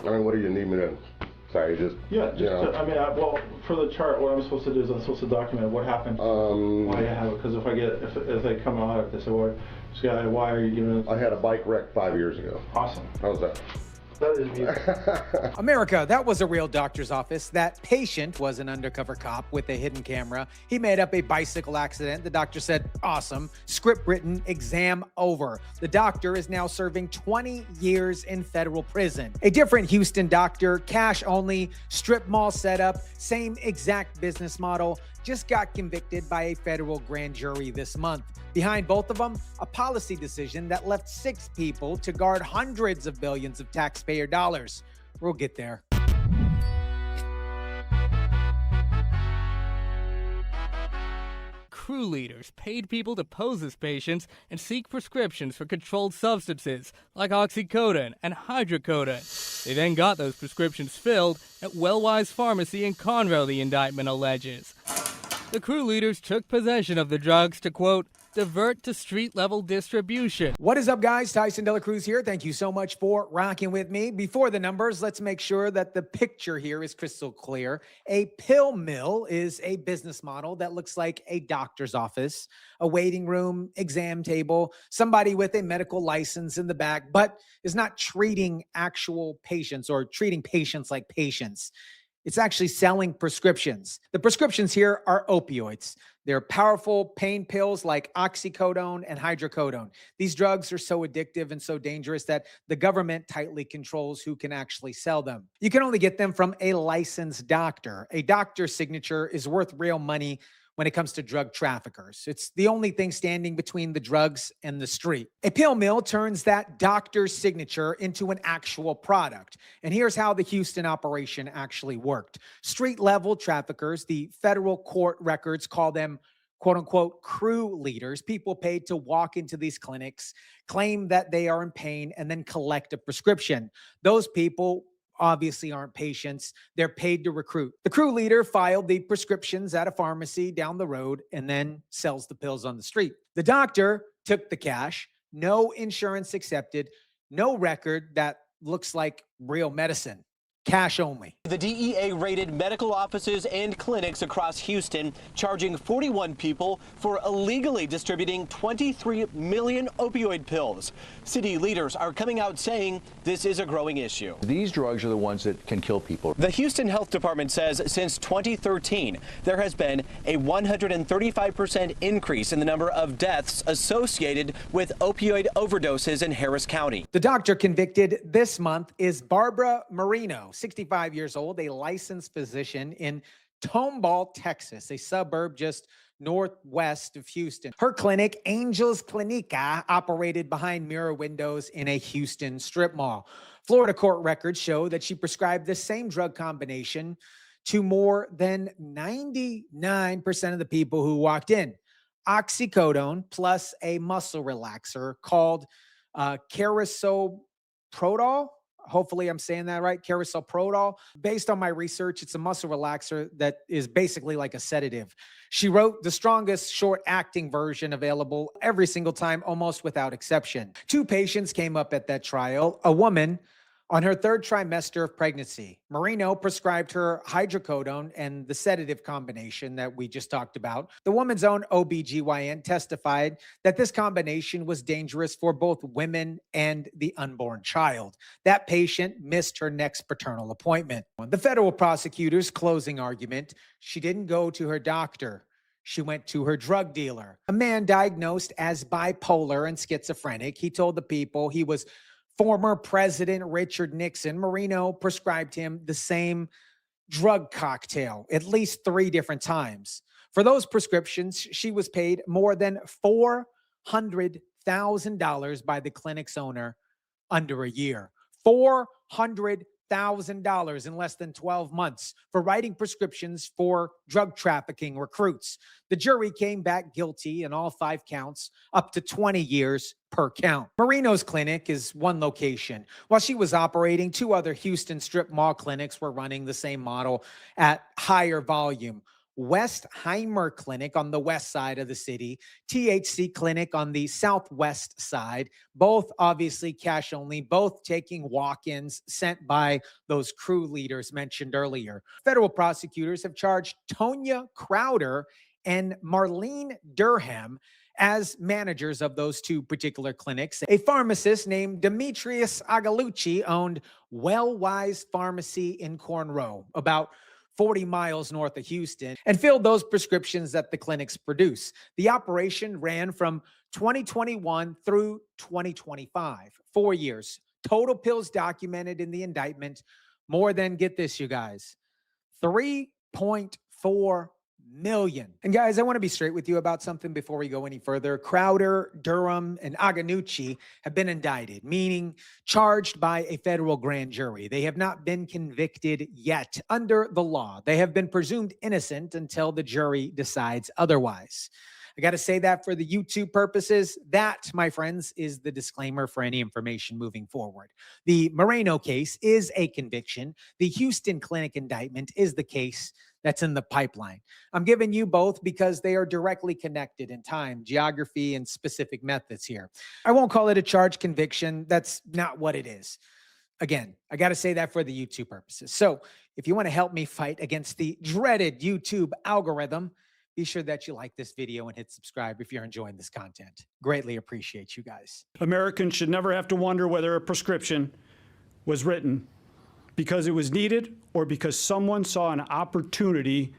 I mean, what do you need me to say? Just well, for the chart, what I'm supposed to do is I'm supposed to document what happened, why you have it. Because if they come out, if they say, well, this guy, why are you doing this? I had a bike wreck 5 years ago. Awesome. How's that? That is music. America, that was a real doctor's office. That patient was an undercover cop with a hidden camera. He made up a bicycle accident. The doctor said, awesome. Script written, exam over. The doctor is now serving 20 years in federal prison. A different Houston doctor, cash only, strip mall setup, same exact business model, just got convicted by a federal grand jury this month. Behind both of them, a policy decision that left 6 people to guard hundreds of billions of taxpayer dollars. We'll get there. Crew leaders paid people to pose as patients and seek prescriptions for controlled substances like oxycodone and hydrocodone. They then got those prescriptions filled at Wellwise Pharmacy in Conroe, the indictment alleges. The crew leaders took possession of the drugs to, quote, divert to street-level distribution. What is up, guys? Tyson DeLaCruz here. Thank you so much for rocking with me. Before the numbers, let's make sure that the picture here is crystal clear. A pill mill is a business model that looks like a doctor's office, a waiting room, exam table, somebody with a medical license in the back, but is not treating actual patients or treating patients like patients. It's actually selling prescriptions. The prescriptions here are opioids. They're powerful pain pills like oxycodone and hydrocodone. These drugs are so addictive and so dangerous that the government tightly controls who can actually sell them. You can only get them from a licensed doctor. A doctor's signature is worth real money when it comes to drug traffickers. It's the only thing standing between the drugs and the street. A pill mill turns that doctor's signature into an actual product. And here's how the Houston operation actually worked. Street-level traffickers, the federal court records call them quote-unquote crew leaders, people paid to walk into these clinics, claim that they are in pain, and then collect a prescription. Those people obviously aren't patients. They're paid to recruit. The crew leader filed the prescriptions at a pharmacy down the road and then sells the pills on the street. The doctor took the cash, no insurance accepted, no record that looks like real medicine. Cash only. The DEA raided medical offices and clinics across Houston, charging 41 people for illegally distributing 23 million opioid pills. City leaders are coming out saying this is a growing issue. These drugs are the ones that can kill people. The Houston Health Department says since 2013, there has been a 135% increase in the number of deaths associated with opioid overdoses in Harris County. The doctor convicted this month is Barbara Marino, 65 years old, a licensed physician in Tomball, Texas, a suburb just northwest of Houston. Her clinic, Angels Clinica, operated behind mirror windows in a Houston strip mall. Florida court records show that she prescribed the same drug combination to more than 99% of the people who walked in. Oxycodone plus a muscle relaxer called carisoprodol. Hopefully I'm saying that right, carisoprodol. Based on my research, it's a muscle relaxer that is basically like a sedative. She wrote the strongest short-acting version available every single time, almost without exception. 2 patients came up at that trial, a woman on her 3rd trimester of pregnancy. Marino prescribed her hydrocodone and the sedative combination that we just talked about. The woman's own OBGYN testified that this combination was dangerous for both women and the unborn child. That patient missed her next paternal appointment. The federal prosecutor's closing argument, she didn't go to her doctor. She went to her drug dealer, a man diagnosed as bipolar and schizophrenic. He told the people he was former President Richard Nixon. Marino prescribed him the same drug cocktail at least 3 different times. For those prescriptions, she was paid more than $400,000 by the clinic's owner under a year. $400,000 in less than 12 months for writing prescriptions for drug trafficking recruits. The jury came back guilty in all 5 counts, up to 20 years per count. Marino's clinic is one location. While she was operating, 2 other Houston strip mall clinics were running the same model at higher volume. Westheimer Clinic on the west side of the city, THC Clinic on the southwest side, both obviously cash only, both taking walk-ins sent by those crew leaders mentioned earlier. Federal prosecutors have charged Tonya Crowder and Marlene Durham as managers of those two particular clinics. A pharmacist named Demetrius Agalucci owned Wellwise Pharmacy in Corn Row, about 40 miles north of Houston, and filled those prescriptions that the clinics produce. The operation ran from 2021 through 2025, 4 years. Total pills documented in the indictment, more than, get this, you guys, 3.4 million. And guys, I want to be straight with you about something before we go any further. Crowder, Durham, and Aganucci have been indicted, meaning charged by a federal grand jury. They have not been convicted yet under the law. They have been presumed innocent until the jury decides otherwise. I got to say that for the YouTube purposes. That, my friends, is the disclaimer for any information moving forward. The Moreno case is a conviction. The Houston Clinic indictment is the case that's in the pipeline. I'm giving you both because they are directly connected in time, geography, and specific methods here. I won't call it a charge conviction. That's not what it is. Again, I got to say that for the YouTube purposes. So if you want to help me fight against the dreaded YouTube algorithm, be sure that you like this video and hit subscribe if you're enjoying this content. Greatly appreciate you guys. Americans should never have to wonder whether a prescription was written because it was needed or because someone saw an opportunity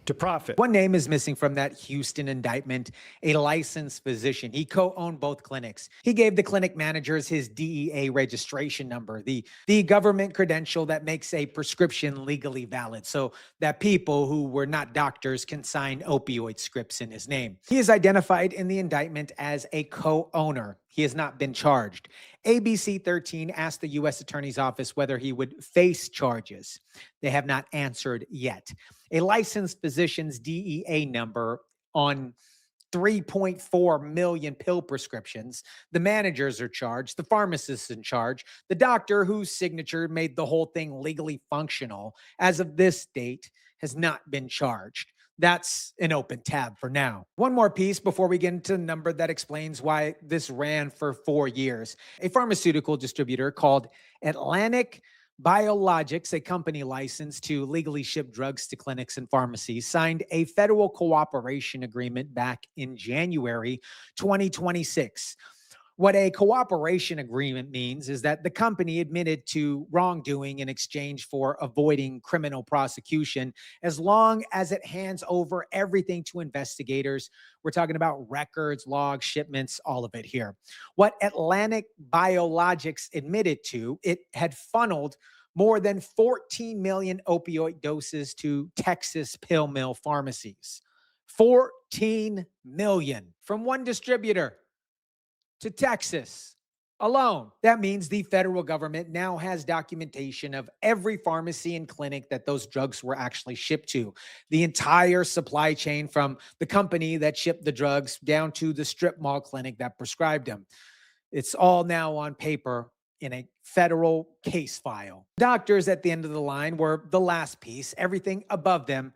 to profit. One name is missing from that Houston indictment, a licensed physician. He co-owned both clinics. He gave the clinic managers his DEA registration number, the government credential that makes a prescription legally valid so that people who were not doctors can sign opioid scripts in his name. He is identified in the indictment as a co-owner. He has not been charged. ABC 13 asked the U.S. Attorney's Office whether he would face charges. They have not answered yet. A licensed physician's DEA number on 3.4 million pill prescriptions. The managers are charged. The pharmacist is in charge. The doctor whose signature made the whole thing legally functional as of this date has not been charged. That's an open tab for now. One more piece before we get into the number that explains why this ran for 4 years. A pharmaceutical distributor called Atlantic Biologics, a company licensed to legally ship drugs to clinics and pharmacies, signed a federal cooperation agreement back in January 2026. What a cooperation agreement means is that the company admitted to wrongdoing in exchange for avoiding criminal prosecution as long as it hands over everything to investigators. We're talking about records, logs, shipments, all of it here. What Atlantic Biologics admitted to, it had funneled more than 14 million opioid doses to Texas pill mill pharmacies. 14 million from one distributor to Texas alone. That means the federal government now has documentation of every pharmacy and clinic that those drugs were actually shipped to. The entire supply chain from the company that shipped the drugs down to the strip mall clinic that prescribed them. It's all now on paper in a federal case file. Doctors at the end of the line were the last piece. Everything above them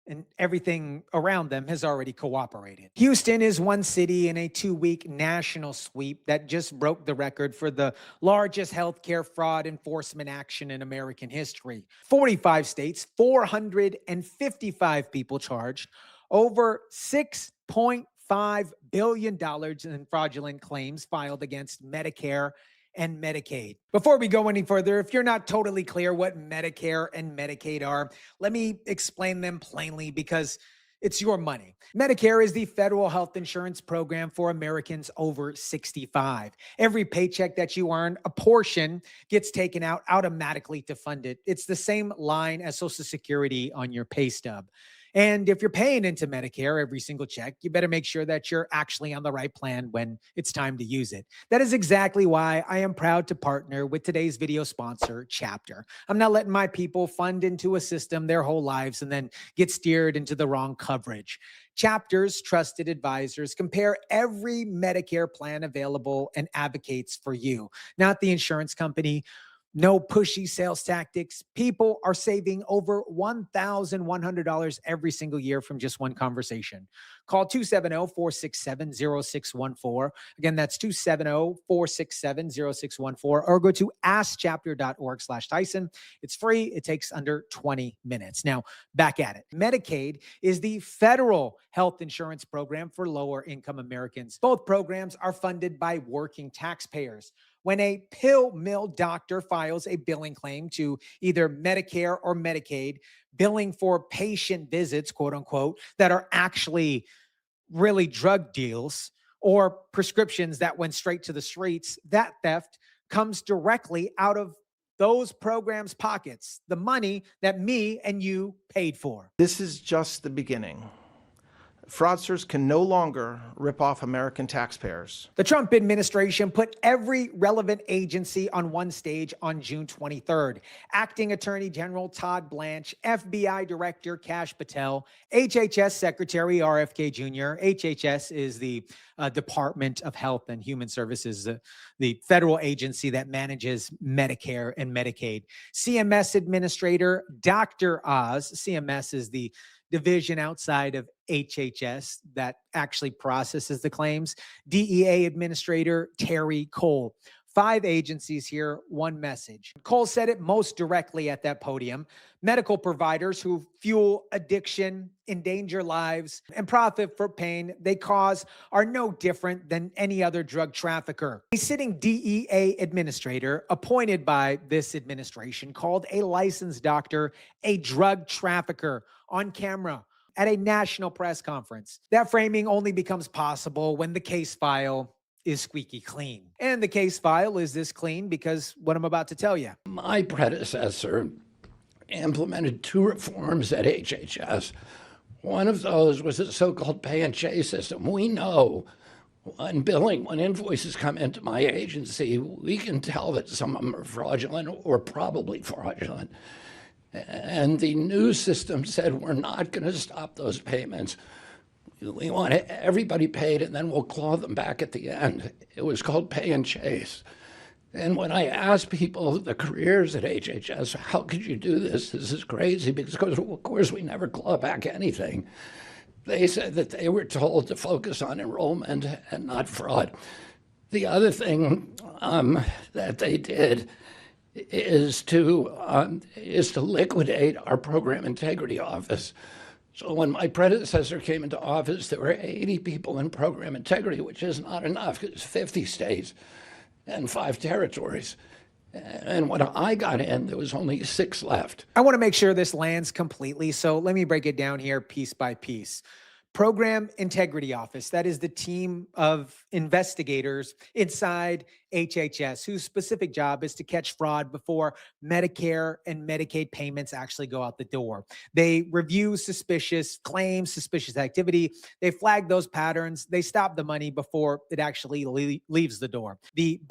and everything around them has already cooperated. Houston is one city in a 2-week national sweep that just broke the record for the largest healthcare fraud enforcement action in American history. 45 states, 455 people charged, over $6.5 billion in fraudulent claims filed against Medicare and Medicaid. Before we go any further, if you're not totally clear what Medicare and Medicaid are, let me explain them plainly because it's your money. Medicare is the federal health insurance program for Americans over 65. Every paycheck that you earn, a portion gets taken out automatically to fund it. It's the same line as Social Security on your pay stub. And if you're paying into Medicare every single check, you better make sure that you're actually on the right plan when it's time to use it. That is exactly why I am proud to partner with today's video sponsor, Chapter. I'm not letting my people fund into a system their whole lives and then get steered into the wrong coverage. Chapter's trusted advisors compare every Medicare plan available and advocates for you, not the insurance company, No pushy sales tactics. People are saving over $1,100 every single year from just one conversation. Call 270-467-0614. Again, that's 270-467-0614, or go to askchapter.org/Tyson. It's free. It takes under 20 minutes. Now, back at it. Medicaid is the federal health insurance program for lower income Americans. Both programs are funded by working taxpayers. When a pill mill doctor files a billing claim to either Medicare or Medicaid, billing for patient visits, quote unquote, that are actually really drug deals or prescriptions that went straight to the streets, that theft comes directly out of those programs' pockets, the money that me and you paid for. This is just the beginning. Fraudsters can no longer rip off American taxpayers. The Trump administration put every relevant agency on one stage on June 23rd. Acting Attorney General Todd Blanche, FBI Director Kash Patel, HHS Secretary RFK Jr. HHS is the Department of Health and Human Services, the federal agency that manages Medicare and Medicaid. CMS Administrator Dr. Oz. CMS is the division outside of HHS that actually processes the claims. DEA Administrator Terry Cole. 5 agencies here, one message. Cole said it most directly at that podium. Medical providers who fuel addiction, endanger lives, and profit for pain they cause are no different than any other drug trafficker. A sitting DEA administrator appointed by this administration called a licensed doctor a drug trafficker on camera at a national press conference. That framing only becomes possible when the case file is squeaky clean. And the case file is this clean because what I'm about to tell you. My predecessor implemented 2 reforms at HHS. One of those was a so-called pay and chase system. We know when invoices come into my agency, we can tell that some of them are fraudulent or probably fraudulent. And the new system said, we're not going to stop those payments. We want everybody paid, and then we'll claw them back at the end. It was called pay and chase. And when I asked people, the careers at HHS, how could you do this? This is crazy, because of course we never claw back anything. They said that they were told to focus on enrollment and not fraud. The other thing that they did is to liquidate our program integrity office. So when my predecessor came into office, there were 80 people in program integrity, which is not enough. It's 50 states and 5 territories. And when I got in, there was only 6 left. I want to make sure this lands completely, so let me break it down here piece by piece. Program Integrity Office, that is the team of investigators inside HHS whose specific job is to catch fraud before Medicare and Medicaid payments actually go out the door. They review suspicious claims, suspicious activity. They flag those patterns. They stop the money before it actually leaves the door. The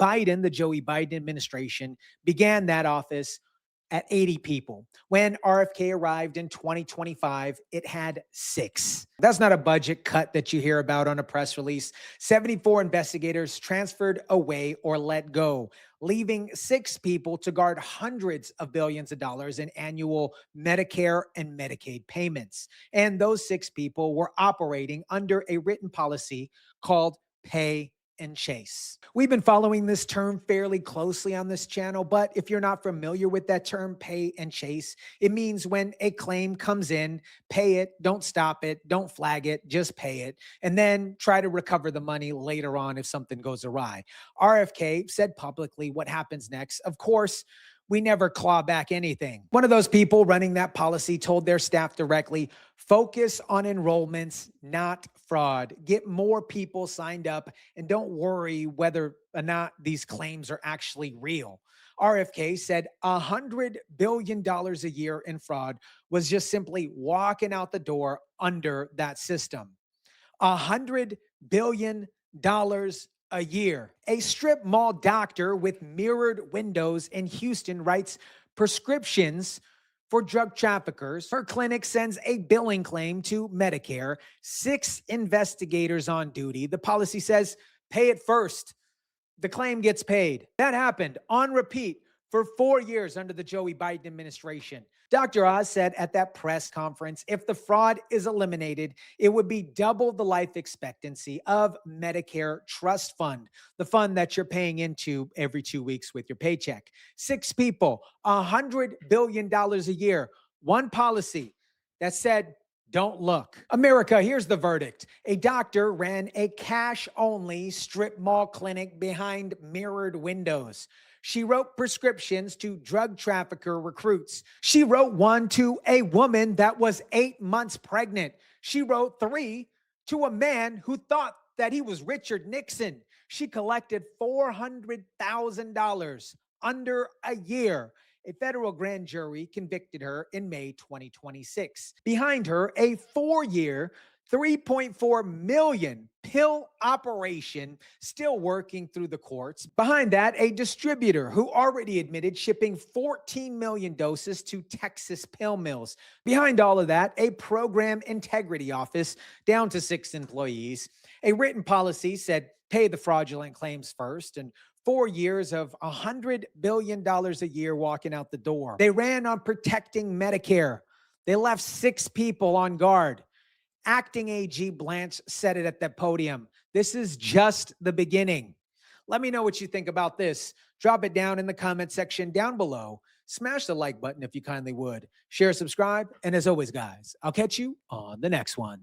Joey Biden administration began that office at 80 people. When RFK arrived in 2025, it had 6. That's not a budget cut that you hear about on a press release. 74 investigators transferred away or let go, leaving 6 people to guard hundreds of billions of dollars in annual Medicare and Medicaid payments. And those 6 people were operating under a written policy called pay and chase. We've been following this term fairly closely on this channel, but if you're not familiar with that term, pay and chase, it means when a claim comes in, pay it, don't stop it, don't flag it, just pay it, and then try to recover the money later on if something goes awry. RFK said publicly what happens next. Of course, we never claw back anything. One of those people running that policy told their staff directly, focus on enrollments, not fraud. Get more people signed up and don't worry whether or not these claims are actually real. RFK said $100 billion a year in fraud was just simply walking out the door under that system. $100 billion a year. A strip mall doctor with mirrored windows in Houston writes prescriptions for drug traffickers. Her clinic sends a billing claim to Medicare. 6 investigators on duty. The policy says, pay it first. The claim gets paid. That happened on repeat for 4 years under the Joe Biden administration. Dr. Oz said at that press conference, if the fraud is eliminated, it would be double the life expectancy of Medicare Trust Fund, the fund that you're paying into every 2 weeks with your paycheck. 6 people, $100 billion a year, one policy that said, don't look. America, here's the verdict. A doctor ran a cash-only strip mall clinic behind mirrored windows. She wrote prescriptions to drug trafficker recruits. She wrote one to a woman that was 8 months pregnant. She wrote 3 to a man who thought that he was Richard Nixon. She collected $400,000 under a year. A federal grand jury convicted her in May 2026. Behind her, a 4-year, $3.4 million pill operation still working through the courts. Behind that, a distributor who already admitted shipping 14 million doses to Texas pill mills. Behind all of that, a program integrity office down to 6 employees. A written policy said pay the fraudulent claims first, and 4 years of $100 billion a year walking out the door. They ran on protecting Medicare. They left 6 people on guard. Acting AG Blanche said it at that podium. This is just the beginning. Let me know what you think about this. Drop it down in the comment section down below. Smash the like button if you kindly would. Share, subscribe, and as always, guys, I'll catch you on the next one.